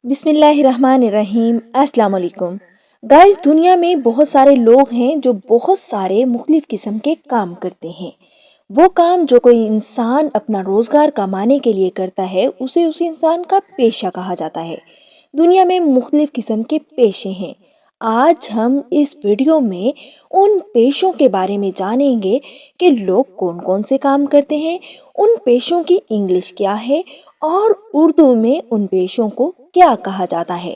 बिस्मिल्लाहिर्रहमानिर्रहीम। अस्सलाम वालेकुम गाइस। दुनिया में बहुत सारे लोग हैं जो बहुत सारे मुख्तलिफ किस्म के काम करते हैं। वो काम जो कोई इंसान अपना रोज़गार कमाने के लिए करता है उसे उस इंसान का पेशा कहा जाता है। दुनिया में मुख्तलिफ किस्म के पेशे हैं। आज हम इस वीडियो में उन पेशों के बारे में जानेंगे कि लोग कौन कौन से काम करते हैं, उन पेशों की इंग्लिश क्या है और उर्दू में उन पेशों को क्या कहा जाता है।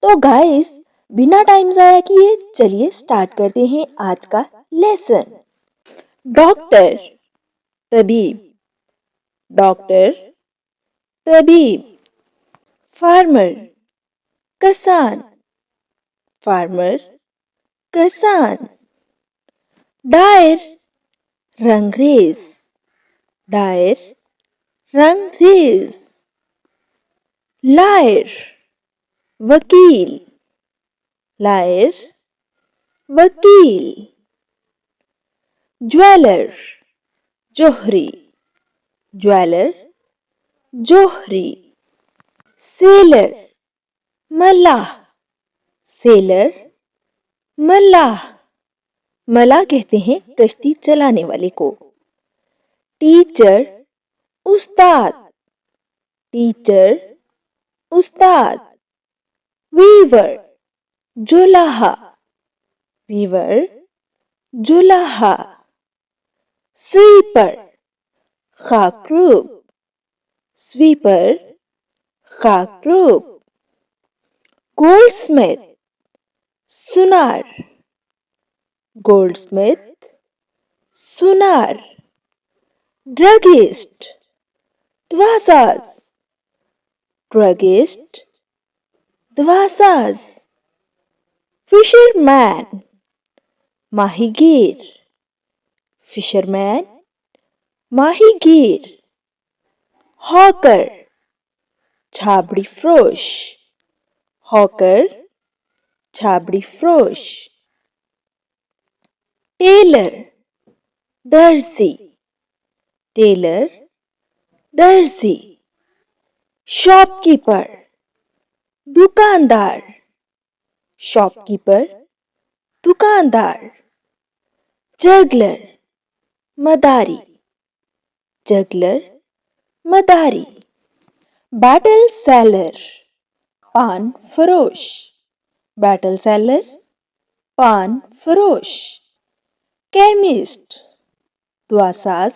तो गाइस, बिना टाइम ज़ाया किए चलिए स्टार्ट करते हैं आज का लेसन। डॉक्टर, तबीब, डॉक्टर, तबीब। फार्मर, किसान, फार्मर, किसान। डायर, रंगरेज, डायर, रंगरेज। लायर, वकील, लायर, वकील। ज्वेलर, जोहरी, ज्वेलर, जोहरी। सेलर, मल्लाह, सेलर, मल्लाह। मल्लाह कहते हैं कश्ती चलाने वाले को। टीचर, उस्ताद, टीचर, उस्ताद। वीवर, जुलाहा, वीवर, जुलाहा। स्वीपर, खाकरूब, स्वीपर, खाकरूब। गोल्डस्मिथ, सुनार, गोल्डस्मिथ, सुनार। ड्रगिस्ट, दवासाज, ड्रगिस्ट, दवासाज। फिशरमैन, माहीगीर, फिशरमैन, माहीगीर। हॉकर, छाबड़ी फरोश, हॉकर, छाबड़ी फरोश। टेलर, दर्जी, टेलर, दर्जी। शॉपकीपर, दुकानदार, शॉपकीपर, दुकानदार। जगलर, मदारी, जगलर, मदारी। बैटल सेलर, पान फरोश, बैटल सेलर, पान फरोश। केमिस्ट, दवासाज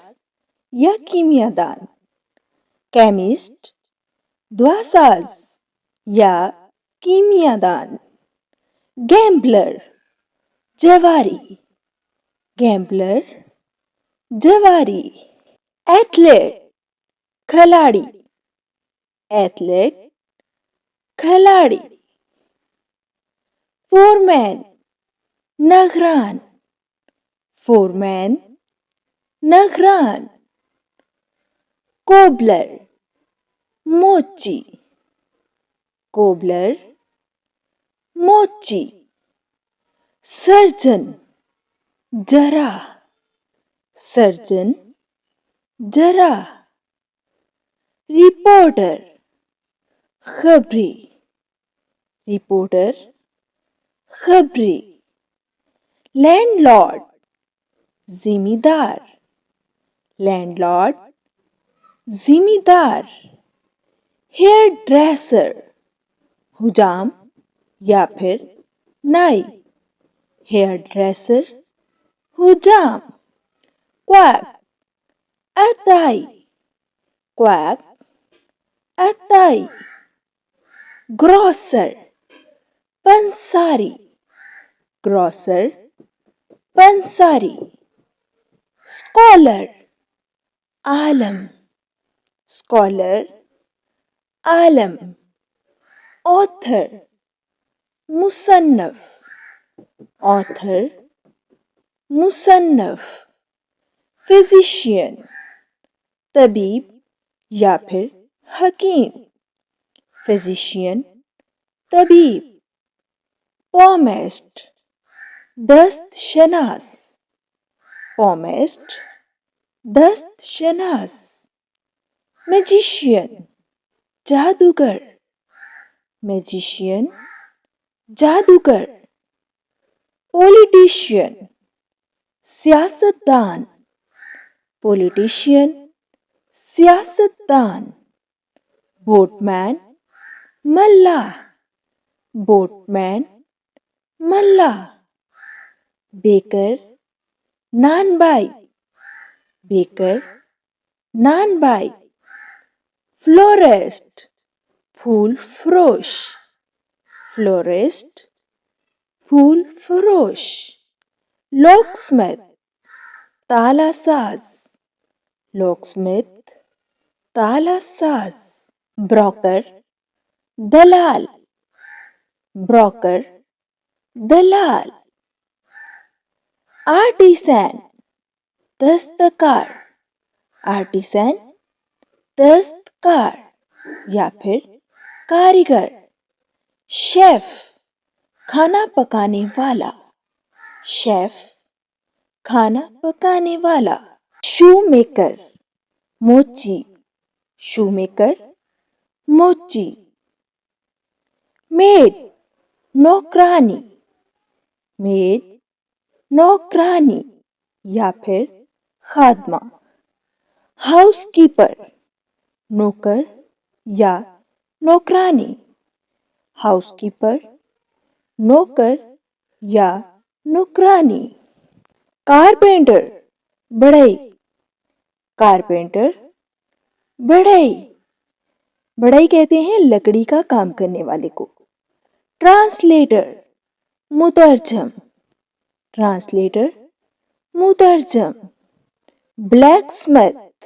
या कीमियादान, केमिस्ट, दवासाज या कीमियादान। गैम्बलर, जवारी, गैम्बलर, जवारी। एथलीट, खिलाड़ी, एथलीट, खिलाड़ी। फोरमैन, नगरान, फोरमैन, नगरान। कोबलर, मोची, कोबलर, मोची। सर्जन, जराह, सर्जन, जराह। रिपोर्टर, खबरी, रिपोर्टर, खबरी। लैंडलॉर्ड, जिमीदार, लैंडलॉर्ड, जिमीदार। हेयर ड्रेसर, हुजाम या फिर नाई, हेयर ड्रेसर, हुजाम। क्वैक, अताई, क्वैक, अताई। ग्रॉसर, पंसारी, ग्रॉसर, पंसारी। स्कॉलर, आलम, स्कॉलर, आलम। ऑथर, मुसन्नफ, ऑथर, मुसन्नफ। फिजिशियन, तबीब या फिर हकीम, फिजिशियन, तबीब। पॉमेस्ट, दस्त शनास, पॉमेस्ट, दस्त शनास। मैजिशियन, जादूगर, मैजिशियन, जादूगर। पॉलिटिशियन, सियासतदान। पॉलिटिशियन, सियासतदान। बोटमैन, मल्लाह। बोटमैन, मल्लाह। बेकर, नानबाई। बेकर, नानबाई। फ्लोरिस्ट, फूल फरोश। फ्लोरिस्ट, फूल फरोश। लॉकस्मिथ, ताला साज। लॉकस्मिथ, ताला साज। ब्रोकर, दलाल। ब्रोकर, दलाल। आर्टिसन, दस्तकार। आर्टिसन, दस्तकार या फिर कारीगर। शेफ, खाना पकाने वाला। शेफ, खाना पकाने वाला। शू मेकर, मोची। शू मेकर, मोची। मेड, नौकरानी। मेड, नौकरानी या फिर खादमा। हाउसकीपर, नौकर या नौकरानी। हाउसकीपर, नौकर या नौकरानी। कारपेंटर, बढ़ई। कारपेंटर, बढ़ई। बढ़ई कहते हैं लकड़ी का काम करने वाले को। ट्रांसलेटर, मुतरजम। ट्रांसलेटर, मुतरजम। ब्लैकस्मिथ,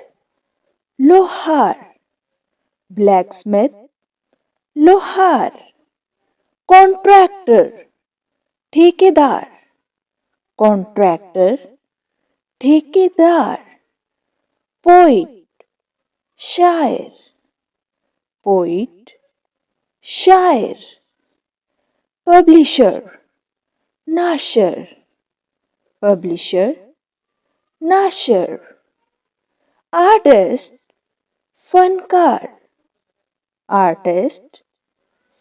लोहार। ब्लैकस्मिथ, लोहार। कॉन्ट्रैक्टर, ठेकेदार। कॉन्ट्रैक्टर, ठेकेदार। पोइट, शायर। पोइट, शायर। पब्लिशर, नाशर। पब्लिशर, नाशर। आर्टिस्ट, फनकार। आर्टिस्ट,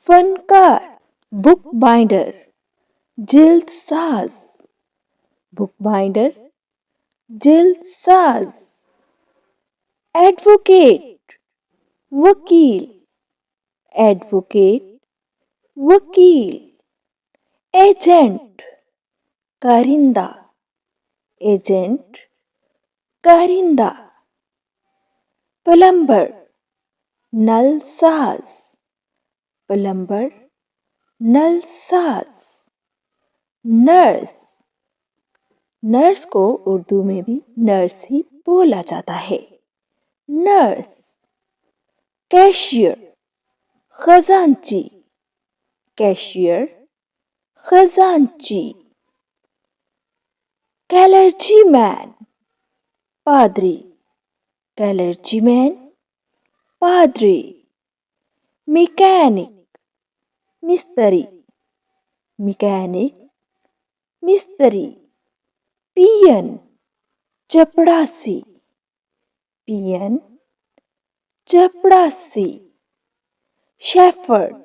फनकार। बुक बाइंडर, जिल्द साज। बुक बाइंडर, जिल्द साज। एडवोकेट, वकील। एडवोकेट, वकील। एजेंट, कारिंदा। एजेंट, कारिंदा। प्लम्बर, नल साज। प्लम्बर, नल साज। नर्स, नर्स को उर्दू में भी नर्स ही बोला जाता है। नर्स। कैशियर, खजांची। कैशियर, खजांची। क्लर्जीमैन, पादरी। क्लर्जीमैन, पादरी। मैकेनिक, मिस्त्री। मैकेनिक, मिस्त्री। पियन, चपड़ासी। पियन, चपड़ासी। शेफर्ड,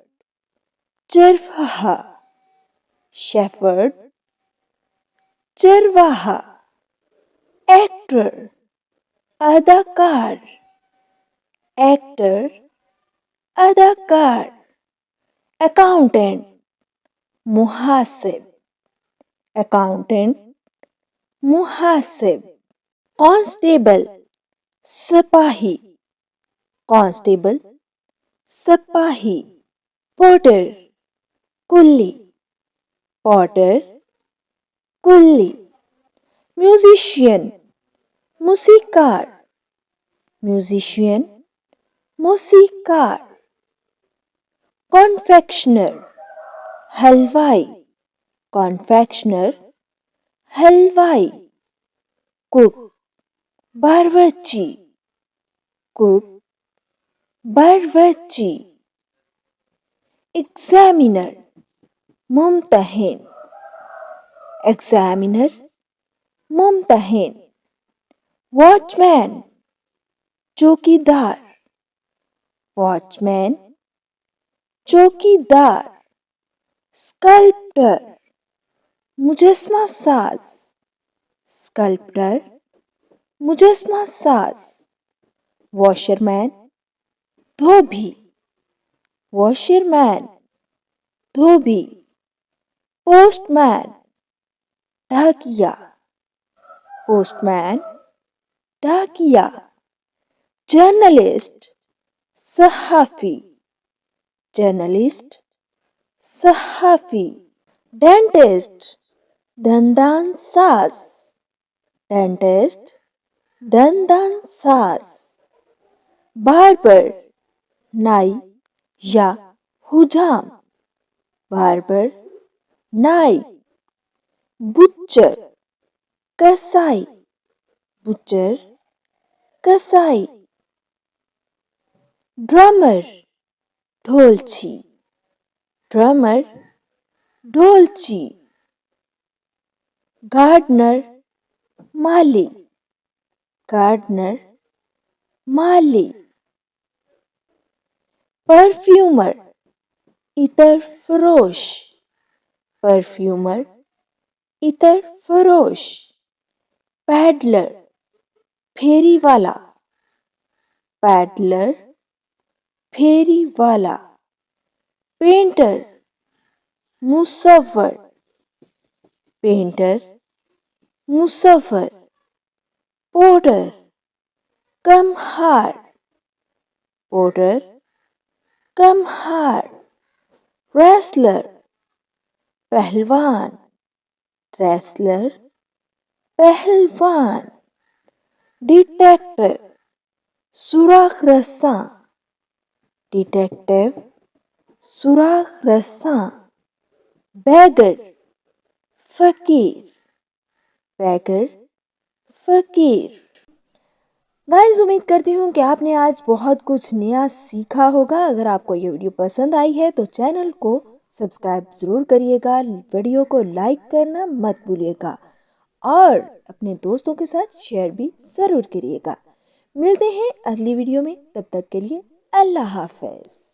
चरवाहा। शेफर्ड, चरवाहा। एक्टर, अदाकार। एक्टर, अदाकार। अकाउंटेंट, मुहासिब। अकाउंटेंट, मुहासिब। कांस्टेबल, सिपाही। कांस्टेबल, सिपाही। पोर्टर, कुल्ली। पोर्टर, कुल्ली। म्यूजिशियन, मूसीकार। म्यूजिशियन, मूसीकार। कॉन्फेक्शनर, हलवाई। कॉन्फेक्शनर, हलवाई। कुक, बावर्ची। कुक, बावर्ची। एग्जामिनर, मुम्तहिन। एग्जामिनर, मुम्तहिन। वॉचमैन, चौकीदार। वॉचमैन, चौकीदार, स्कल्प्टर, मुजस्मा साज, स्कल्प्टर, मुजस्मा साज, वॉशरमैन, धोबी, वॉशरमैन, धोबी, पोस्टमैन, डाकिया, पोस्टमैन, डाकिया, जर्नलिस्ट, सहाफ़ी, जर्नलिस्ट, सहाफ़ी, डेंटिस्ट, दंदान साज, डेंटिस्ट, दंदान साज, बार्बर, नाई या हुजाम, बार्बर, नाई, बुच्चर, कसाई, बुच्चर, कसाई, ड्रमर, ढोलची, ड्रमर, ढोलची, गार्डनर, माली, गार्डनर, माली, परफ्यूमर, इतर फरोश, परफ्यूमर, इतर फरोश, पैडलर, फेरी वाला, पैडलर, फेरी वाला, पेंटर, मुसव्वर, पेंटर, मुसव्वर, पोर्टर, कमहार, पोर्टर, कमहार, रेसलर, पहलवान, रेसलर, पहलवान, डिटेक्टिव, सुराख रस्सां, डिटेक्टिव, सुराख रस्सां, बैगर, फकीर, बैगर, फकीर। गाइस, उम्मीद करती हूँ कि आपने आज बहुत कुछ नया सीखा होगा। अगर आपको ये वीडियो पसंद आई है तो चैनल को सब्सक्राइब ज़रूर करिएगा, वीडियो को लाइक करना मत भूलिएगा और अपने दोस्तों के साथ शेयर भी ज़रूर करिएगा। मिलते हैं अगली वीडियो में, तब तक के लिए अल्लाह हाफ़िज़।